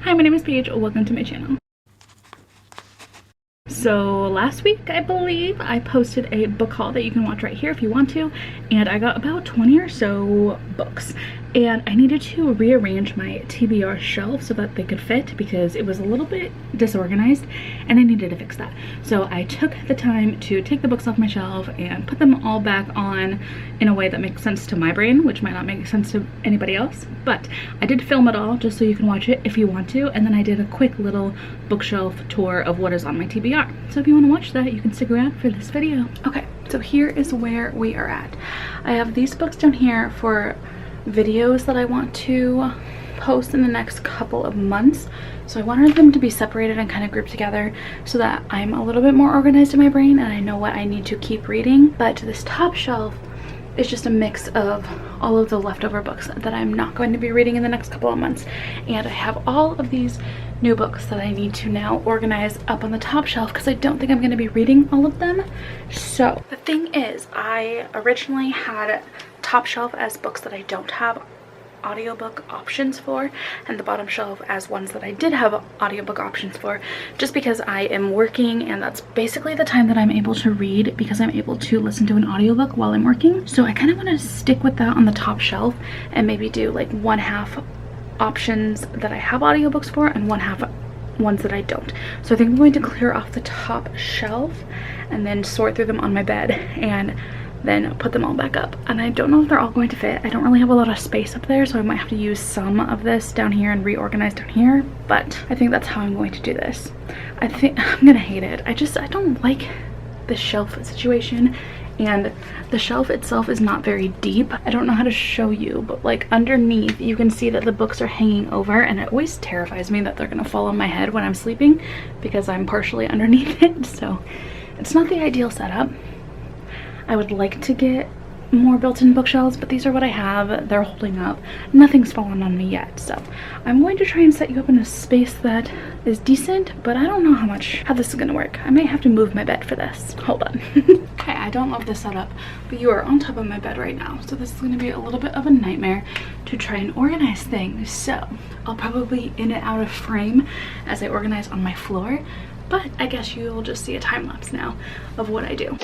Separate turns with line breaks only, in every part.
Hi, my name is Paige. Welcome to my channel. So last week, I believe, I posted a book haul that you can watch right here if you want to, and I got about 20 or so books, and I needed to rearrange my TBR shelf so that they could fit because it was a little bit disorganized and I needed to fix that. So I took the time to take the books off my shelf and put them all back on in a way that makes sense to my brain, which might not make sense to anybody else, but I did film it all just so you can watch it if you want to, and then I did a quick little bookshelf tour of what is on my TBR. So if you want to watch that, you can stick around for this video. Okay, so here is where we are at. I have these books down here for videos that I want to post in the next couple of months. So I wanted them to be separated and kind of grouped together so that I'm a little bit more organized in my brain and I know what I need to keep reading. But this top shelf is just a mix of all of the leftover books that I'm not going to be reading in the next couple of months. And I have all of these new books that I need to now organize up on the top shelf because I don't think I'm going to be reading all of them. So the thing is, I originally had top shelf as books that I don't have audiobook options for, and the bottom shelf as ones that I did have audiobook options for, just because I am working and that's basically the time that I'm able to read because I'm able to listen to an audiobook while I'm working. So I kind of want to stick with that on the top shelf and maybe do like one half options that I have audiobooks for and one half ones that I don't. So I think I'm going to clear off the top shelf and then sort through them on my bed and then put them all back up. And I don't know if they're all going to fit. I don't really have a lot of space up there, so I might have to use some of this down here and reorganize down here, but I think that's how I'm going to do this. I think I'm gonna hate it. I don't like this shelf situation, and the shelf itself is not very deep. I don't know how to show you, but like underneath you can see that the books are hanging over, and it always terrifies me that they're gonna fall on my head when I'm sleeping because I'm partially underneath it, so it's not the ideal setup. I would like to get more built-in bookshelves, but these are what I have. They're holding up. Nothing's fallen on me yet, so I'm going to try and set you up in a space that is decent, but I don't know how this is gonna work. I might have to move my bed for this. Hold on. Okay, I don't love this setup, but you are on top of my bed right now, so this is gonna be a little bit of a nightmare to try and organize things. So I'll probably be in and out of frame as I organize on my floor, but I guess you'll just see a time lapse now of what I do.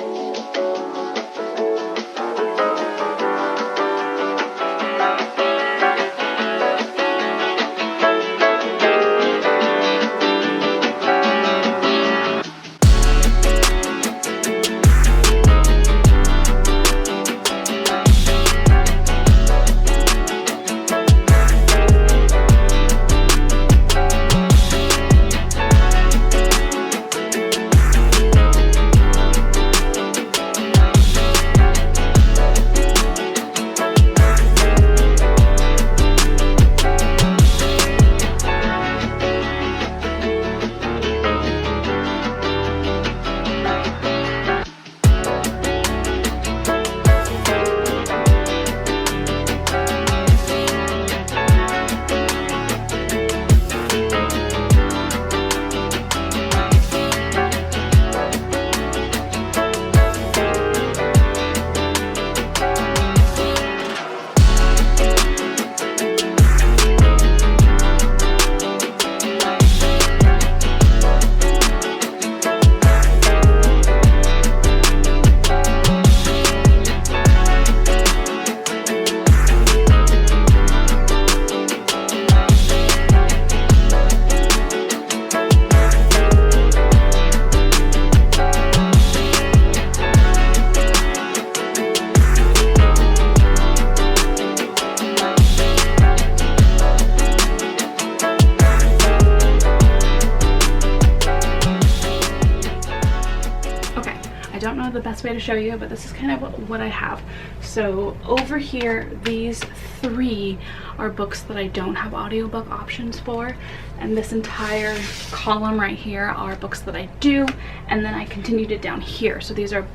The best way to show you, but this is kind of what I have. So over here, these three are books that I don't have audiobook options for, and this entire column right here are books that I do, and then I continued it down here. So these are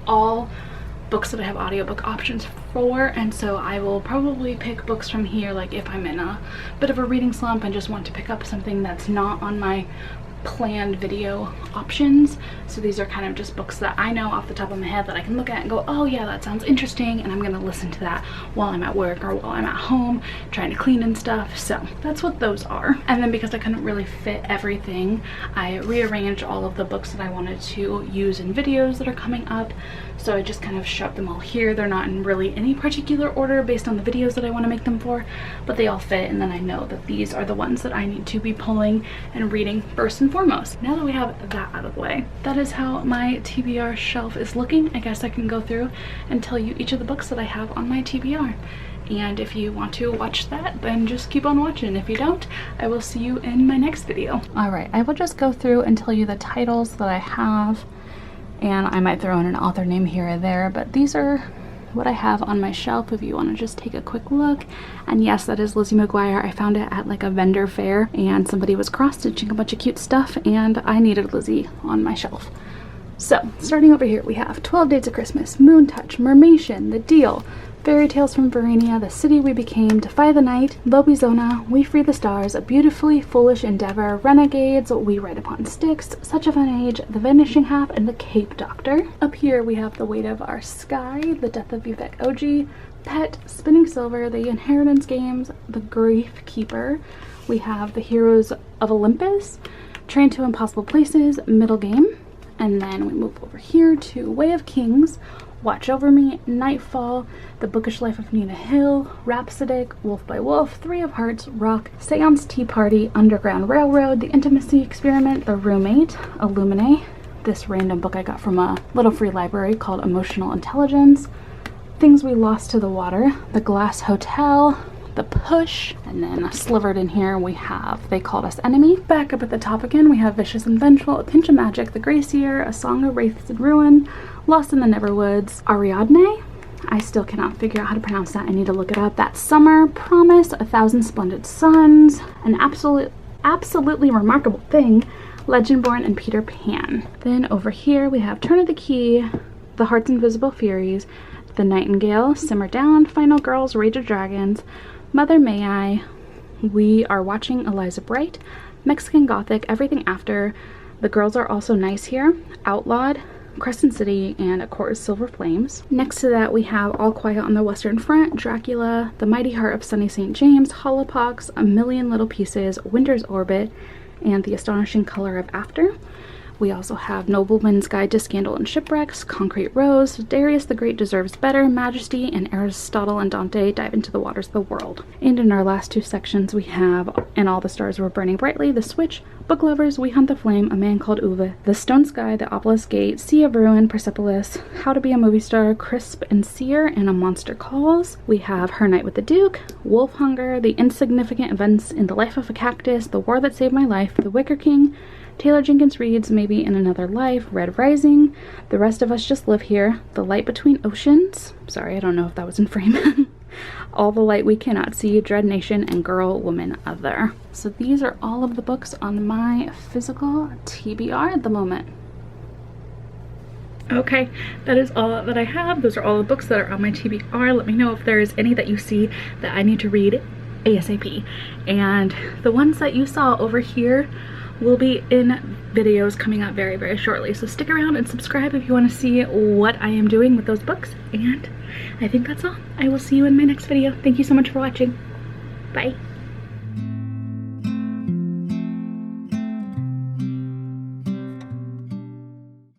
all books that I have audiobook options for, and so I will probably pick books from here, like if I'm in a bit of a reading slump and just want to pick up something that's not on my planned video options. So these are kind of just books that I know off the top of my head that I can look at and go, oh yeah, that sounds interesting, and I'm gonna listen to that while I'm at work or while I'm at home trying to clean and stuff. So that's what those are. And then because I couldn't really fit everything, I rearranged all of the books that I wanted to use in videos that are coming up. So I just kind of shoved them all here. They're not in really any particular order based on the videos that I want to make them for, but they all fit, and then I know that these are the ones that I need to be pulling and reading first and foremost. Now that we have that out of the way, that is how my TBR shelf is looking. I guess I can go through and tell you each of the books that I have on my TBR. And if you want to watch that, then just keep on watching. If you don't, I will see you in my next video. All right, I will just go through and tell you the titles that I have, and I might throw in an author name here or there, but these are what I have on my shelf if you want to just take a quick look. And yes, that is Lizzie McGuire. I found it at like a vendor fair, and somebody was cross-stitching a bunch of cute stuff, and I needed Lizzie on my shelf. So starting over here, we have 12 Days of Christmas, Moon Touch, Mermation, The Deal, Fairy Tales from Verania, The City We Became, Defy the Night, Lobizona, We Free the Stars, A Beautifully Foolish Endeavor, Renegades, We Ride Upon Sticks, Such a Fun Age, The Vanishing Half, and The Cape Doctor. Up here we have The Weight of Our Sky, The Death of Vivek Oji, Pet, Spinning Silver, The Inheritance Games, The Grief Keeper. We have The Heroes of Olympus, Train to Impossible Places, Middle Game. And then we move over here to Way of Kings, Watch Over Me, Nightfall, The Bookish Life of Nina Hill, Rhapsodic, Wolf by Wolf, Three of Hearts, Rock, Seance Tea Party, Underground Railroad, The Intimacy Experiment, The Roommate, Illuminae, this random book I got from a little free library called Emotional Intelligence, Things We Lost to the Water, The Glass Hotel, The Push, and then slivered in here we have They Called Us Enemy. Back up at the top again we have Vicious and Vengeful, A Pinch of Magic, The Gracier, A Song of Wraiths and Ruin, Lost in the Neverwoods, Ariadne, I still cannot figure out how to pronounce that, I need to look it up, That Summer, Promise, A Thousand Splendid Suns, An Absolutely Remarkable Thing, Legendborn, and Peter Pan. Then over here we have Turn of the Key, The Heart's Invisible Furies, The Nightingale, Simmer Down, Final Girls, Rage of Dragons, Mother May I, We Are Watching Eliza Bright, Mexican Gothic, Everything After, The Girls Are Also Nice Here, Outlawed, Crescent City, and of course Silver Flames. Next to that we have All Quiet on the Western Front, Dracula, The Mighty Heart of Sunny St. James, Holopox, A Million Little Pieces, Winter's Orbit, and The Astonishing Color of After. We also have Nobleman's Guide to Scandal and Shipwrecks, Concrete Rose, Darius the Great Deserves Better, Majesty, and Aristotle and Dante Dive into the Waters of the World. And in our last two sections we have And All the Stars Were Burning Brightly, The Switch, Book Lovers, We Hunt the Flame, A Man Called Uwe, The Stone Sky, The Obelisk Gate, Sea of Ruin, Persepolis, How to Be a Movie Star, Crisp and Sear, and A Monster Calls. We have Her Night with the Duke, Wolf Hunger, The Insignificant Events in the Life of a Cactus, The War That Saved My Life, The Wicker King, Taylor Jenkins Reid's Maybe in Another Life, Red Rising, The Rest of Us Just Live Here, The Light Between Oceans, sorry I don't know if that was in frame, All the Light We Cannot See, Dread Nation, and Girl, Woman, Other. So these are all of the books on my physical TBR at the moment. Okay, that is all that I have. Those are all the books that are on my TBR. Let me know if there is any that you see that I need to read ASAP. And the ones that you saw over here will be in videos coming up very, very shortly. So stick around and subscribe if you want to see what I am doing with those books. And I think that's all. I will see you in my next video. Thank you so much for watching. Bye.